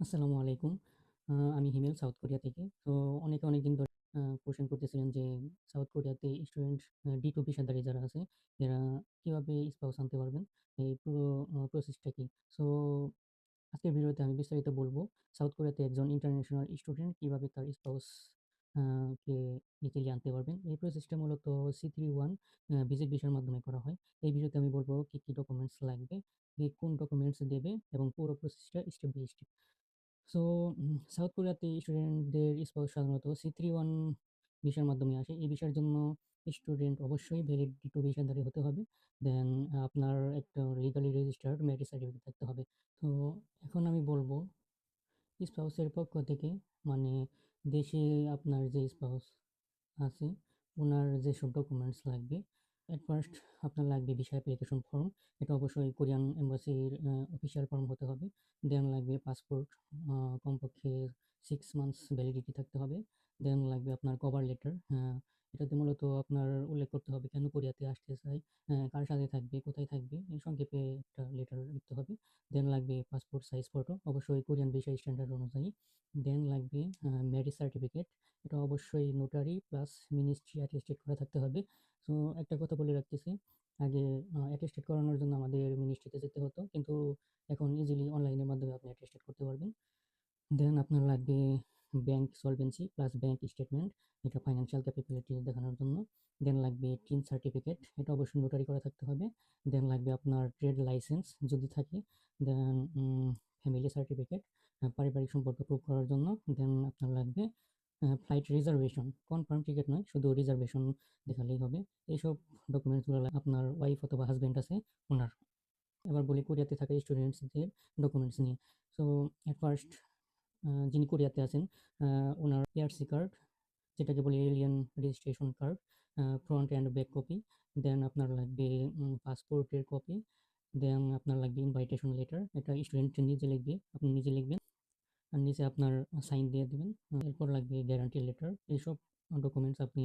আসসালামু আলাইকুম। আমি হিমেল সাউথ কোরিয়া থেকে। তো অনেকে অনেকদিন ধরে কোয়েশ্চেন করতেছিলেন যে সাউথ কোরিয়াতে স্টুডেন্ট D2 ভিসাধারী যারা আছে এরা কিভাবে স্পাউস আনতে পারবেন? এই পুরো প্রসেসটা কি? সো আজকের ভিডিওতে আমি বিস্তারিত বলব সাউথ কোরিয়াতে একজন ইন্টারন্যাশনাল স্টুডেন্ট কিভাবে তার স্পাউস কে ইজিলি আনতে পারবেন। এই প্রসেসটা মূলত C31 ভিজিট ভিসার মাধ্যমে করা হয়। এই ভিডিওতে আমি বলব কি ডকুমেন্টস লাগবে, কে কোন ডকুমেন্টস দেবে এবং পুরো প্রসেসটা step by step. So South কোরিয়াতে স্টুডেন্টদের স্পাউস সাধারণত C31 ভিসার মাধ্যমে আসে। এই ভিসার জন্য স্টুডেন্ট অবশ্যই ভ্যালিড D2 ভিসাধারী হতে হবে। দেন আপনার একটা লিগালি রেজিস্টার্ড ম্যারেজ সার্টিফিকেট থাকতে হবে। তো এখন আমি বলব স্পাউসের পক্ষ থেকে, মানে দেশে আপনার যে স্পাউস আছে ওনার যেসব ডকুমেন্টস লাগবে। এট ফার্স্ট আপনার লাগবে ভিসা অ্যাপ্লিকেশন ফর্ম। এটা অবশ্যই কোরিয়ান এম্বাসির অফিসিয়াল ফর্ম হতে হবে। দেন লাগবে পাসপোর্ট, কমপক্ষে 6 মান্থস ভ্যালিডিটি থাকতে হবে। দেন লাগবে আপনার কভার লেটার। এটাতে মূলত আপনার উল্লেখ করতে হবে কেন কোরিয়াতে আসতে চাই, কার সাথে থাকবে, কোথায় থাকবে, এই সংক্ষেপে একটা লেটার লিখতে হবে। দেন লাগবে পাসপোর্ট সাইজ ফটো, অবশ্যই কোরিয়ান ভিসা স্ট্যান্ডার্ড অনুযায়ী। দেন লাগবে ম্যারেজ সার্টিফিকেট। এটা অবশ্যই নোটারি প্লাস মিনিস্ট্রি অ্যাটেস্টেড করা থাকতে হবে। সো একটা কথা বলে রাখতেছি, আগে অ্যাটেস্টেড করানোর জন্য আমাদের মিনিস্ট্রিতে যেতে হতো, কিন্তু এখন ইজিলি অনলাইনের মাধ্যমে আপনি অ্যাটেস্টেড করতে পারবেন। দেন আপনার লাগবে bank solvency plus bank statement, এটা ফাইন্যান্সিয়াল ক্যাপাবিলিটি দেখানোর জন্য। দেন লাগবে টিন সার্টিফিকেট, এটা অবশ্যই নোটারি করা থাকতে হবে। দেন লাগবে আপনার ট্রেড লাইসেন্স যদি থাকে। দেন ফ্যামিলি সার্টিফিকেট, পারিবারিক সম্পর্ক প্রুভ করার জন্য। দেন আপনার লাগবে ফ্লাইট রিজার্ভেশন, কনফার্ম টিকিট নয়, শুধু রিজার্ভেশন দেখালেই হবে। এইসব ডকুমেন্টসগুলো আপনার ওয়াইফ অথবা হাজব্যান্ড আছে ওনার। এবার বলি কোরিয়াতে থাকা স্টুডেন্টসদের ডকুমেন্টস নিয়ে। সো এট ফার্স্ট যিনি কোরিয়াতে আছেন ওনার এআরসি কার্ড, যেটাকে বলি alien registration card, front and back copy. Then আপনার লাগবে পাসপোর্টের কপি। দেন আপনার লাগবে ইনভাইটেশন লেটার, এটা স্টুডেন্ট নিজে লিখবে, আপনি নিজে লিখবেন আর নিচে আপনার সাইন দিয়ে দেবেন। এরপর লাগবে গ্যারান্টি লেটার। এইসব ডকুমেন্টস আপনি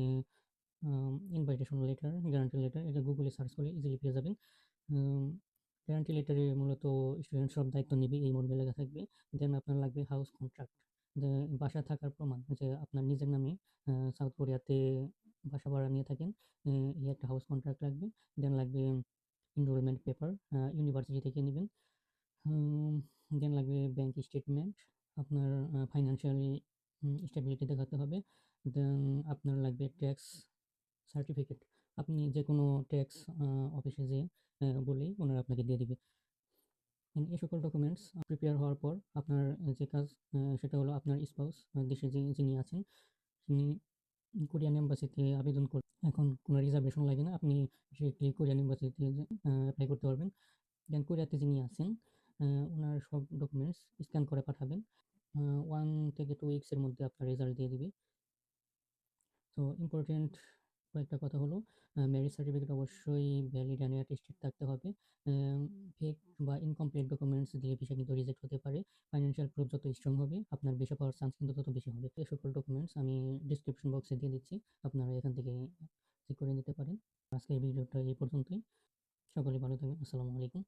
ইনভাইটেশন লেটার, গ্যারান্টি লেটার, এটা গুগলে সার্চ করে ইজিলি পেয়ে যাবেন। গ্যারান্টি লেটারে মূলত স্টুডেন্ট সব দায়িত্ব নিবে এই মর্মে লেখা থাকবে। দেন আপনার লাগবে হাউস কন্ট্রাক্ট, যে বাসা থাকার প্রমাণ, যে আপনার নিজের নামে সাউথ কোরিয়াতে বাসা ভাড়া নিয়ে থাকেন, এই একটা হাউস কন্ট্রাক্ট লাগবে। দেন লাগবে এনরোলমেন্ট পেপার, ইউনিভার্সিটি থেকে নেবেন। দেন লাগবে ব্যাংক স্টেটমেন্ট, আপনার ফাইন্যান্সিয়ালি স্টেবিলিটি দেখাতে হবে। দেন আপনার লাগবে ট্যাক্স সার্টিফিকেট, আপনি যে কোনো ট্যাক্স অফিসে যেয়ে বললেই ওনারা আপনাকে দিয়ে দিবে। এই সকল ডকুমেন্টস প্রিপেয়ার হওয়ার পর আপনার যে কাজ, সেটা হলো আপনার স্পাউস দেশে যিনি আছেন তিনি কোরিয়ান এম্বাসিতে আবেদন করবেন। এখন কোনো রিজার্ভেশন লাগে না, আপনি ডিরেক্টলি কোরিয়ান এম্বাসিতে অ্যাপ্লাই করতে পারবেন। দেন কোরিয়াতে যিনি আছেন ওনার সব ডকুমেন্টস স্ক্যান করে পাঠাবেন। 1 থেকে 2 উইকসের মধ্যে আপনার রেজাল্ট দিয়ে দিবে। তো ইম্পর্টেন্ট কয়েকটা কথা হলো, ম্যারেজ সার্টিফিকেট অবশ্যই ভ্যালিড অ্যান্ড অ্যাটেস্টেড থাকতে হবে। ফেক বা ইনকমপ্লিট ডকুমেন্টস দিলে ভিসা কিন্তু রিজেক্ট হতে পারে। ফাইন্যান্সিয়াল প্রুফ যত স্ট্রং হবে আপনার ভিসা পাওয়ার চান্স কিন্তু তত বেশি হবে। এই সকল ডকুমেন্টস আমি ডিসক্রিপশন বক্সে দিয়ে দিচ্ছি, আপনারা এখান থেকে চেক করে নিতে পারেন। আজকের ভিডিওটা এই পর্যন্তই। সকলে ভালো থাকবেন। আসসালামু আলাইকুম।